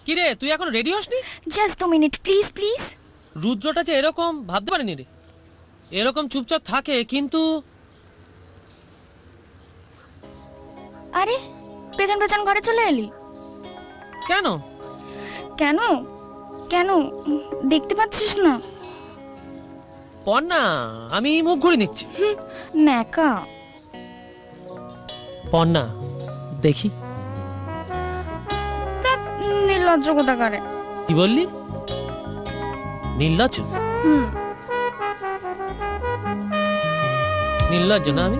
কি রে, তুই এখন রেডি হসনি? Just 2 minute please please. রুদ্রটা যে এরকম ভাবতে পারিনি রে। এরকম চুপচাপ থাকে কিন্তু আরে পেছন পেছন ঘরে চলে এলি কেন? কেন কেন দেখতে পাচ্ছিস না? পর না, আমি মুখ ঘুরে নিচ্ছি। ন্যাকা। পর না, দেখি। তা নির্লজ্জ কোথাকারে। কি বললি? নির্লজ্জ? নির্লজ্জ না আমি?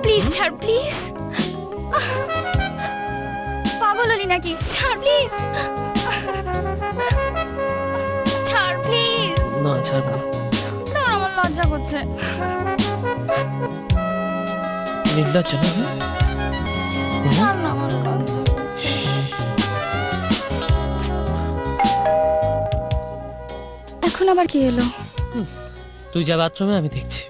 প্লিজ ছাড় প্লিজ। পাগল হলি নাকি? ছাড় প্লিজ, ছাড় প্লিজ। না, ছাড়ব না। তোর আমার লজ্জা করছে। নির্লজ্জ না আমি? ছাড় না, আমার লজ্জা করছে। এখন আবার কি এলো? তুই যা বাথরুমে, আমি দেখছি।